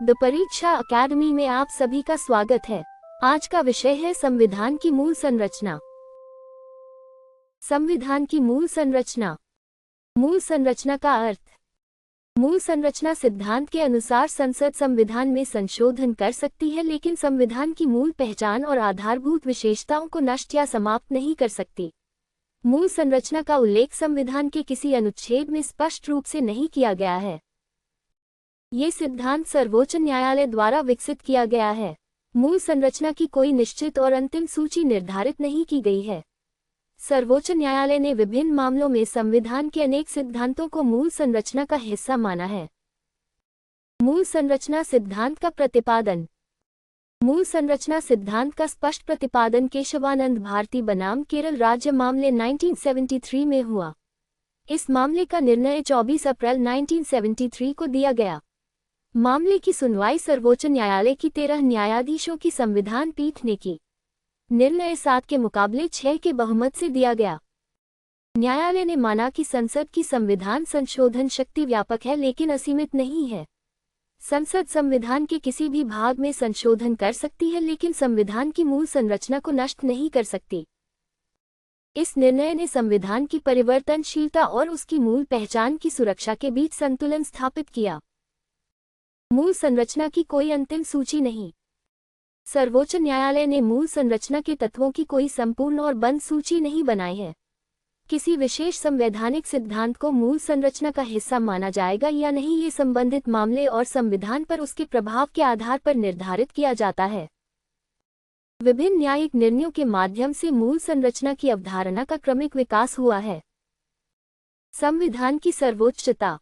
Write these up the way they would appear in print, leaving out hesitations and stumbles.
The परीक्षा academy में आप सभी का स्वागत है। आज का विषय है संविधान की मूल संरचना। संविधान की मूल संरचना। मूल संरचना का अर्थ। मूल संरचना सिद्धांत के अनुसार संसद संविधान में संशोधन कर सकती है, लेकिन संविधान की मूल पहचान और आधारभूत विशेषताओं को नष्ट या समाप्त नहीं कर सकती। मूल संरचना का उल्लेख संविधान के किसी अनुच्छेद में स्पष्ट रूप से नहीं किया गया है। ये सिद्धांत सर्वोच्च न्यायालय द्वारा विकसित किया गया है। मूल संरचना की कोई निश्चित और अंतिम सूची निर्धारित नहीं की गई है। सर्वोच्च न्यायालय ने विभिन्न मामलों में संविधान के अनेक सिद्धांतों को मूल संरचना का हिस्सा माना है। मूल संरचना सिद्धांत का प्रतिपादन। मूल संरचना सिद्धांत का स्पष्ट प्रतिपादन केशवानंद भारती बनाम केरल राज्य मामले 1973 में हुआ। इस मामले का निर्णय 24 अप्रैल 1973 को दिया गया। मामले की सुनवाई सर्वोच्च न्यायालय की 13 न्यायाधीशों की संविधान पीठ ने की। निर्णय 7 के मुकाबले 6 के बहुमत से दिया गया। न्यायालय ने माना कि संसद की संविधान संशोधन शक्ति व्यापक है लेकिन असीमित नहीं है। संसद संविधान के किसी भी भाग में संशोधन कर सकती है, लेकिन संविधान की मूल संरचना को नष्ट नहीं कर सकती। इस निर्णय ने संविधान की परिवर्तनशीलता और उसकी मूल पहचान की सुरक्षा के बीच संतुलन स्थापित किया। मूल संरचना की कोई अंतिम सूची नहीं। सर्वोच्च न्यायालय ने मूल संरचना के तत्वों की कोई संपूर्ण और बंद सूची नहीं बनाई है। किसी विशेष संवैधानिक सिद्धांत को मूल संरचना का हिस्सा माना जाएगा या नहीं, ये संबंधित मामले और संविधान पर उसके प्रभाव के आधार पर निर्धारित किया जाता है। विभिन्न न्यायिक निर्णयों के माध्यम से मूल संरचना की अवधारणा का क्रमिक विकास हुआ है। संविधान की सर्वोच्चता।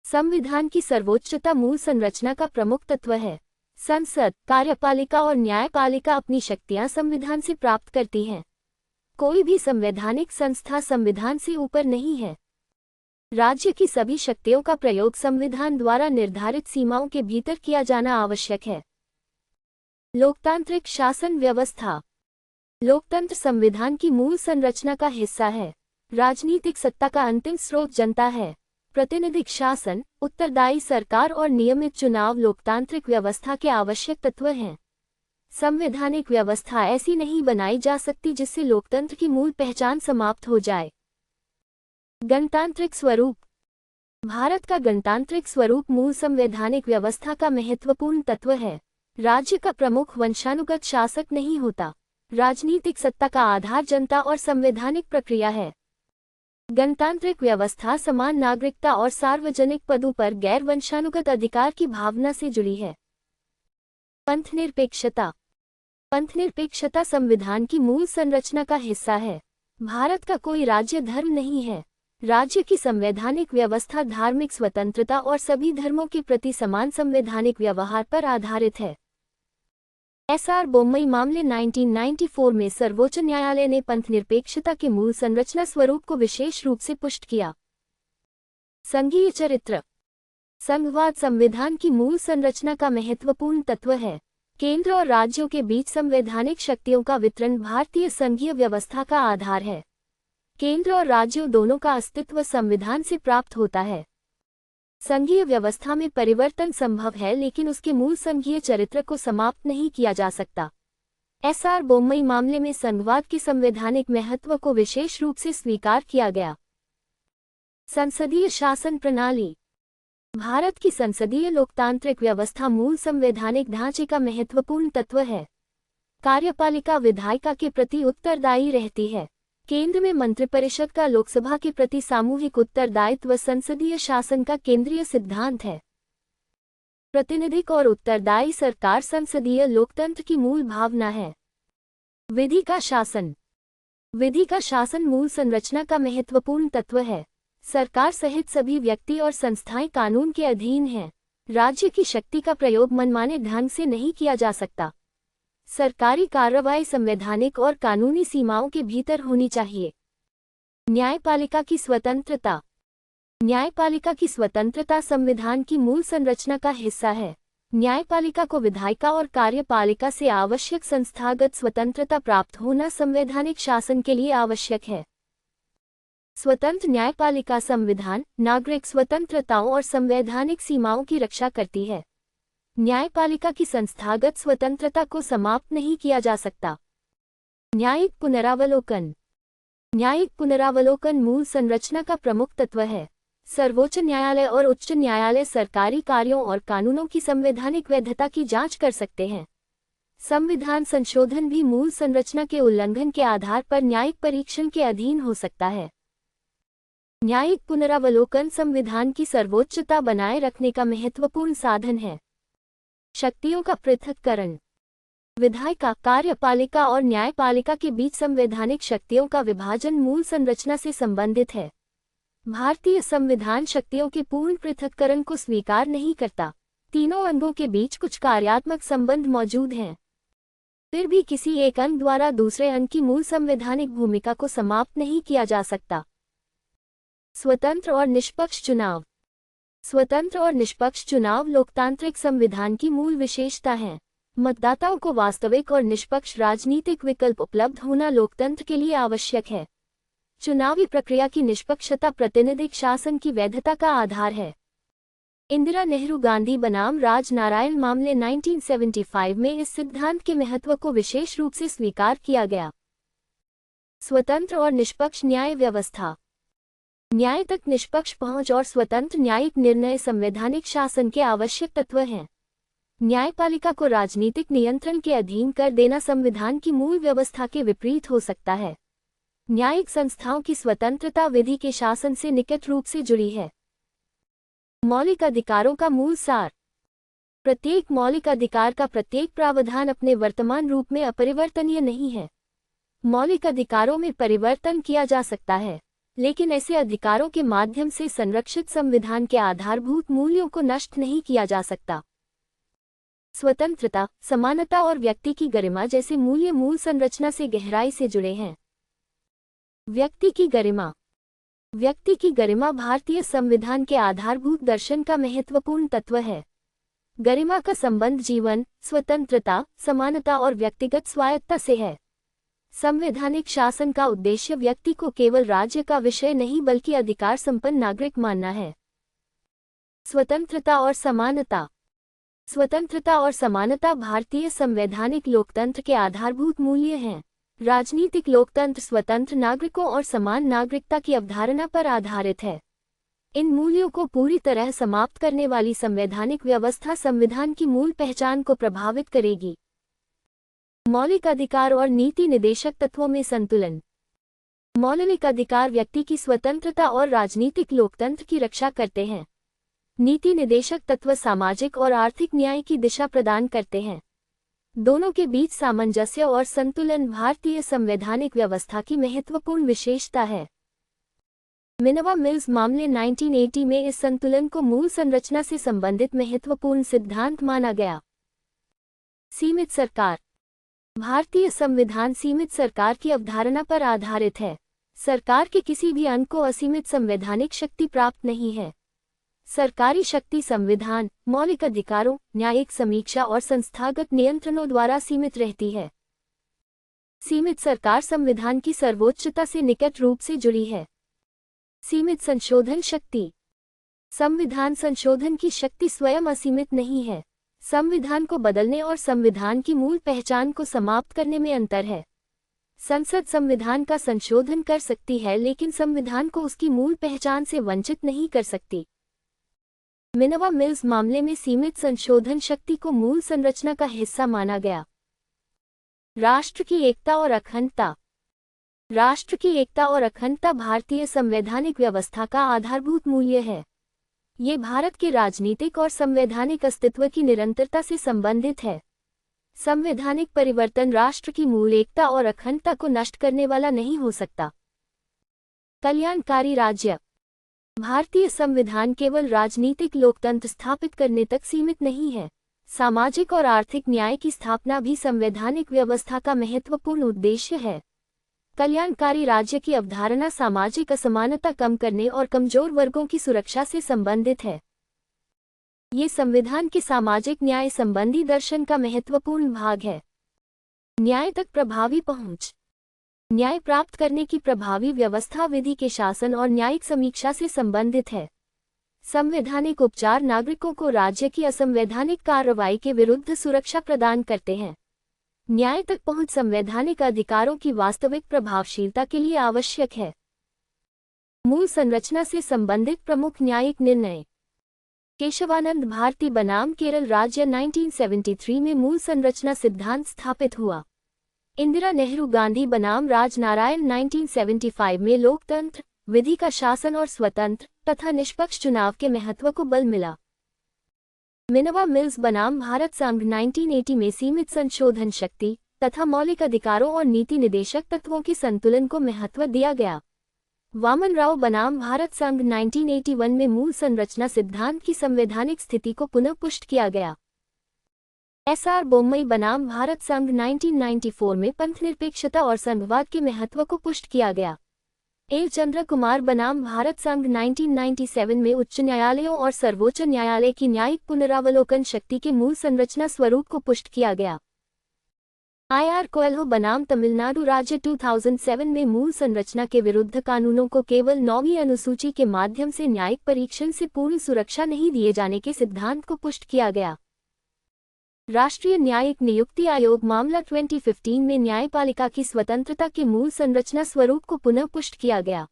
संविधान की सर्वोच्चता मूल संरचना का प्रमुख तत्व है। संसद, कार्यपालिका और न्यायपालिका अपनी शक्तियां संविधान से प्राप्त करती हैं। कोई भी संवैधानिक संस्था संविधान से ऊपर नहीं है। राज्य की सभी शक्तियों का प्रयोग संविधान द्वारा निर्धारित सीमाओं के भीतर किया जाना आवश्यक है। लोकतांत्रिक शासन व्यवस्था। लोकतंत्र संविधान की मूल संरचना का हिस्सा है। राजनीतिक सत्ता का अंतिम स्रोत जनता है। प्रतिनिधिक शासन, उत्तरदायी सरकार और नियमित चुनाव लोकतांत्रिक व्यवस्था के आवश्यक तत्व हैं। संवैधानिक व्यवस्था ऐसी नहीं बनाई जा सकती जिससे लोकतंत्र की मूल पहचान समाप्त हो जाए। गणतांत्रिक स्वरूप। भारत का गणतांत्रिक स्वरूप मूल संवैधानिक व्यवस्था का महत्वपूर्ण तत्व है। राज्य का प्रमुख वंशानुगत शासक नहीं होता। राजनीतिक सत्ता का आधार जनता और संवैधानिक प्रक्रिया है। गणतांत्रिक व्यवस्था समान नागरिकता और सार्वजनिक पदों पर गैर वंशानुगत अधिकार की भावना से जुड़ी है। पंथनिरपेक्षता। पंथनिरपेक्षता संविधान की मूल संरचना का हिस्सा है। भारत का कोई राज्य धर्म नहीं है। राज्य की संवैधानिक व्यवस्था धार्मिक स्वतंत्रता और सभी धर्मों के प्रति समान संवैधानिक व्यवहार पर आधारित है। एसआर बोम्मई मामले 1994 में सर्वोच्च न्यायालय ने पंथनिरपेक्षता के मूल संरचना स्वरूप को विशेष रूप से पुष्ट किया। संघीय चरित्र। संघवाद संविधान की मूल संरचना का महत्वपूर्ण तत्व है। केंद्र और राज्यों के बीच संवैधानिक शक्तियों का वितरण भारतीय संघीय व्यवस्था का आधार है। केंद्र और राज्यों दोनों का अस्तित्व संविधान से प्राप्त होता है। संघीय व्यवस्था में परिवर्तन संभव है, लेकिन उसके मूल संघीय चरित्र को समाप्त नहीं किया जा सकता। एसआर बोम्मई मामले में संघवाद के संवैधानिक महत्व को विशेष रूप से स्वीकार किया गया। संसदीय शासन प्रणाली। भारत की संसदीय लोकतांत्रिक व्यवस्था मूल संवैधानिक ढांचे का महत्वपूर्ण तत्व है। कार्यपालिका विधायिका के प्रति उत्तरदायी रहती है। केंद्र में मंत्रिपरिषद का लोकसभा के प्रति सामूहिक उत्तरदायित्व संसदीय शासन का केंद्रीय सिद्धांत है। प्रतिनिधिक और उत्तरदायी सरकार संसदीय लोकतंत्र की मूल भावना है। विधि का शासन। विधि का शासन मूल संरचना का महत्वपूर्ण तत्व है। सरकार सहित सभी व्यक्ति और संस्थाएं कानून के अधीन हैं। राज्य की शक्ति का प्रयोग मनमाने ढंग से नहीं किया जा सकता। सरकारी कार्रवाई संवैधानिक और कानूनी सीमाओं के भीतर होनी चाहिए। न्यायपालिका की स्वतंत्रता। न्यायपालिका की स्वतंत्रता संविधान की मूल संरचना का हिस्सा है। न्यायपालिका को विधायिका और कार्यपालिका से आवश्यक संस्थागत स्वतंत्रता प्राप्त होना संवैधानिक शासन के लिए आवश्यक है। स्वतंत्र न्यायपालिका संविधान, नागरिक स्वतंत्रताओं और संवैधानिक सीमाओं की रक्षा करती है। न्यायपालिका की संस्थागत स्वतंत्रता को समाप्त नहीं किया जा सकता। न्यायिक पुनरावलोकन। न्यायिक पुनरावलोकन मूल संरचना का प्रमुख तत्व है। सर्वोच्च न्यायालय और उच्च न्यायालय सरकारी कार्यों और कानूनों की संवैधानिक वैधता की जांच कर सकते हैं। संविधान संशोधन भी मूल संरचना के उल्लंघन के आधार पर न्यायिक परीक्षण के अधीन हो सकता है। न्यायिक पुनरावलोकन संविधान की सर्वोच्चता बनाए रखने का महत्वपूर्ण साधन है। शक्तियों का पृथक्करण। विधायिका, कार्यपालिका और न्यायपालिका के बीच संवैधानिक शक्तियों का विभाजन मूल संरचना से संबंधित है। भारतीय संविधान शक्तियों के पूर्ण पृथक्करण को स्वीकार नहीं करता। तीनों अंगों के बीच कुछ कार्यात्मक संबंध मौजूद हैं, फिर भी किसी एक अंग द्वारा दूसरे अंग की मूल संवैधानिक भूमिका को समाप्त नहीं किया जा सकता। स्वतंत्र और निष्पक्ष चुनाव। स्वतंत्र और निष्पक्ष चुनाव लोकतांत्रिक संविधान की मूल विशेषता है। मतदाताओं को वास्तविक और निष्पक्ष राजनीतिक विकल्प उपलब्ध होना लोकतंत्र के लिए आवश्यक है। चुनावी प्रक्रिया की निष्पक्षता प्रतिनिधिक शासन की वैधता का आधार है। इंदिरा नेहरू गांधी बनाम राजनारायण मामले 1975 में इस सिद्धांत के महत्व को विशेष रूप से स्वीकार किया गया। स्वतंत्र और निष्पक्ष न्याय व्यवस्था। न्याय तक निष्पक्ष पहुंच और स्वतंत्र न्यायिक निर्णय संवैधानिक शासन के आवश्यक तत्व हैं। न्यायपालिका को राजनीतिक नियंत्रण के अधीन कर देना संविधान की मूल व्यवस्था के विपरीत हो सकता है। न्यायिक संस्थाओं की स्वतंत्रता विधि के शासन से निकट रूप से जुड़ी है। मौलिक अधिकारों का मूल सार। प्रत्येक मौलिक अधिकार का प्रत्येक प्रावधान अपने वर्तमान रूप में अपरिवर्तनीय नहीं है। मौलिक अधिकारों में परिवर्तन किया जा सकता है, लेकिन ऐसे अधिकारों के माध्यम से संरक्षित संविधान के आधारभूत मूल्यों को नष्ट नहीं किया जा सकता। स्वतंत्रता, समानता और व्यक्ति की गरिमा जैसे मूल्य मूल संरचना से गहराई से जुड़े हैं। व्यक्ति की गरिमा। व्यक्ति की गरिमा भारतीय संविधान के आधारभूत दर्शन का महत्वपूर्ण तत्व है। गरिमा का संबंध जीवन, स्वतंत्रता, समानता और व्यक्तिगत स्वायत्तता से है। संवैधानिक शासन का उद्देश्य व्यक्ति को केवल राज्य का विषय नहीं बल्कि अधिकार संपन्न नागरिक मानना है। स्वतंत्रता और समानता। स्वतंत्रता और समानता भारतीय संवैधानिक लोकतंत्र के आधारभूत मूल्य हैं। राजनीतिक लोकतंत्र स्वतंत्र नागरिकों और समान नागरिकता की अवधारणा पर आधारित है। इन मूल्यों को पूरी तरह समाप्त करने वाली संवैधानिक व्यवस्था संविधान की मूल पहचान को प्रभावित करेगी। मौलिक अधिकार और नीति निदेशक तत्वों में संतुलन। मौलिक अधिकार व्यक्ति की स्वतंत्रता और राजनीतिक लोकतंत्र की रक्षा करते हैं। नीति निदेशक तत्व सामाजिक और आर्थिक न्याय की दिशा प्रदान करते हैं। दोनों के बीच सामंजस्य और संतुलन भारतीय संवैधानिक व्यवस्था की महत्वपूर्ण विशेषता है। मिनर्वा मिल्स मामले 1980 में इस संतुलन को मूल संरचना से संबंधित महत्वपूर्ण सिद्धांत माना गया। सीमित सरकार। भारतीय संविधान सीमित सरकार की अवधारणा पर आधारित है। सरकार के किसी भी अंग को असीमित संवैधानिक शक्ति प्राप्त नहीं है। सरकारी शक्ति संविधान, मौलिक अधिकारों, न्यायिक समीक्षा और संस्थागत नियंत्रणों द्वारा सीमित रहती है। सीमित सरकार संविधान की सर्वोच्चता से निकट रूप से जुड़ी है। सीमित संशोधन शक्ति। संविधान संशोधन की शक्ति स्वयं असीमित नहीं है। संविधान को बदलने और संविधान की मूल पहचान को समाप्त करने में अंतर है। संसद संविधान का संशोधन कर सकती है, लेकिन संविधान को उसकी मूल पहचान से वंचित नहीं कर सकती। मिनर्वा मिल्स मामले में सीमित संशोधन शक्ति को मूल संरचना का हिस्सा माना गया। राष्ट्र की एकता और अखंडता। राष्ट्र की एकता और अखंडता भारतीय संवैधानिक व्यवस्था का आधारभूत मूल्य है। ये भारत के राजनीतिक और संवैधानिक अस्तित्व की निरंतरता से संबंधित है। संवैधानिक परिवर्तन राष्ट्र की मूल एकता और अखंडता को नष्ट करने वाला नहीं हो सकता। कल्याणकारी राज्य। भारतीय संविधान केवल राजनीतिक लोकतंत्र स्थापित करने तक सीमित नहीं है। सामाजिक और आर्थिक न्याय की स्थापना भी संवैधानिक व्यवस्था का महत्वपूर्ण उद्देश्य है। कल्याणकारी राज्य की अवधारणा सामाजिक असमानता कम करने और कमजोर वर्गों की सुरक्षा से संबंधित है। ये संविधान के सामाजिक न्याय संबंधी दर्शन का महत्वपूर्ण भाग है। न्याय तक प्रभावी पहुंच। न्याय प्राप्त करने की प्रभावी व्यवस्था विधि के शासन और न्यायिक समीक्षा से संबंधित है। संवैधानिक उपचार नागरिकों को राज्य की असंवैधानिक कार्रवाई के विरुद्ध सुरक्षा प्रदान करते हैं। न्याय तक पहुंच संवैधानिक अधिकारों की वास्तविक प्रभावशीलता के लिए आवश्यक है। मूल संरचना से संबंधित प्रमुख न्यायिक निर्णय। केशवानंद भारती बनाम केरल राज्य 1973 में मूल संरचना सिद्धांत स्थापित हुआ। इंदिरा नेहरू गांधी बनाम राजनारायण 1975 में लोकतंत्र, विधि का शासन और स्वतंत्र तथा निष्पक्ष चुनाव के महत्व को बल मिला। मिनवा मिल्स बनाम भारत संघ 1980 में सीमित संशोधन शक्ति तथा मौलिक अधिकारों और नीति निदेशक तत्वों के संतुलन को महत्व दिया गया। वामन राव बनाम भारत संघ 1981 में मूल संरचना सिद्धांत की संवैधानिक स्थिति को पुनः पुष्ट किया गया। एस.आर. बोम्मई बनाम भारत संघ 1994 में पंथनिरपेक्षता और संघवाद के महत्व को पुष्ट किया गया। एल. चंद्र कुमार बनाम भारत संघ 1997 में उच्च न्यायालयों और सर्वोच्च न्यायालय की न्यायिक पुनरावलोकन शक्ति के मूल संरचना स्वरूप को पुष्ट किया गया। आई.आर. कोएल्हो बनाम तमिलनाडु राज्य 2007 में मूल संरचना के विरुद्ध कानूनों को केवल 9वीं अनुसूची के माध्यम से न्यायिक परीक्षण से पूर्ण सुरक्षा नहीं दिए जाने के सिद्धांत को पुष्ट किया गया। राष्ट्रीय न्यायिक नियुक्ति आयोग मामला 2015 में न्यायपालिका की स्वतंत्रता के मूल संरचना स्वरूप को पुनः पुष्ट किया गया।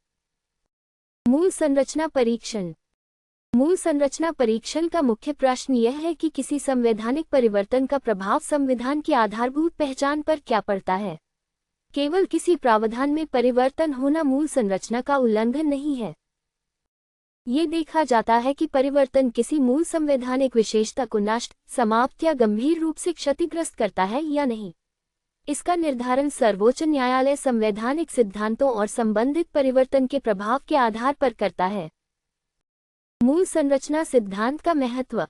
मूल संरचना परीक्षण। मूल संरचना परीक्षण का मुख्य प्रश्न यह है कि किसी संवैधानिक परिवर्तन का प्रभाव संविधान की आधारभूत पहचान पर क्या पड़ता है। केवल किसी प्रावधान में परिवर्तन होना मूल संरचना का उल्लंघन नहीं है। ये देखा जाता है कि परिवर्तन किसी मूल संवैधानिक विशेषता को नष्ट, समाप्त या गंभीर रूप से क्षतिग्रस्त करता है या नहीं। इसका निर्धारण सर्वोच्च न्यायालय संवैधानिक सिद्धांतों और संबंधित परिवर्तन के प्रभाव के आधार पर करता है। मूल संरचना सिद्धांत का महत्व।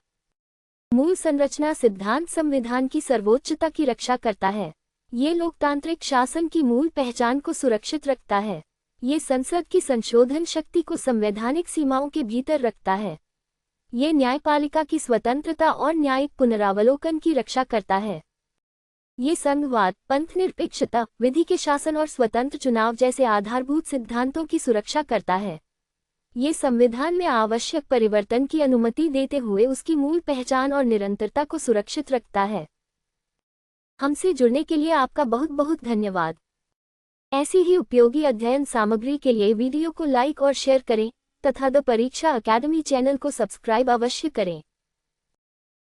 मूल संरचना सिद्धांत संविधान की सर्वोच्चता की रक्षा करता है। ये लोकतांत्रिक शासन की मूल पहचान को सुरक्षित रखता है। ये संसद की संशोधन शक्ति को संवैधानिक सीमाओं के भीतर रखता है। ये न्यायपालिका की स्वतंत्रता और न्यायिक पुनरावलोकन की रक्षा करता है। ये संघवाद, पंथनिरपेक्षता, विधि के शासन और स्वतंत्र चुनाव जैसे आधारभूत सिद्धांतों की सुरक्षा करता है। ये संविधान में आवश्यक परिवर्तन की अनुमति देते हुए उसकी मूल पहचान और निरंतरता को सुरक्षित रखता है। हमसे जुड़ने के लिए आपका बहुत बहुत धन्यवाद। ऐसी ही उपयोगी अध्ययन सामग्री के लिए वीडियो को लाइक और शेयर करें तथा द परीक्षा अकेडमी चैनल को सब्सक्राइब अवश्य करें।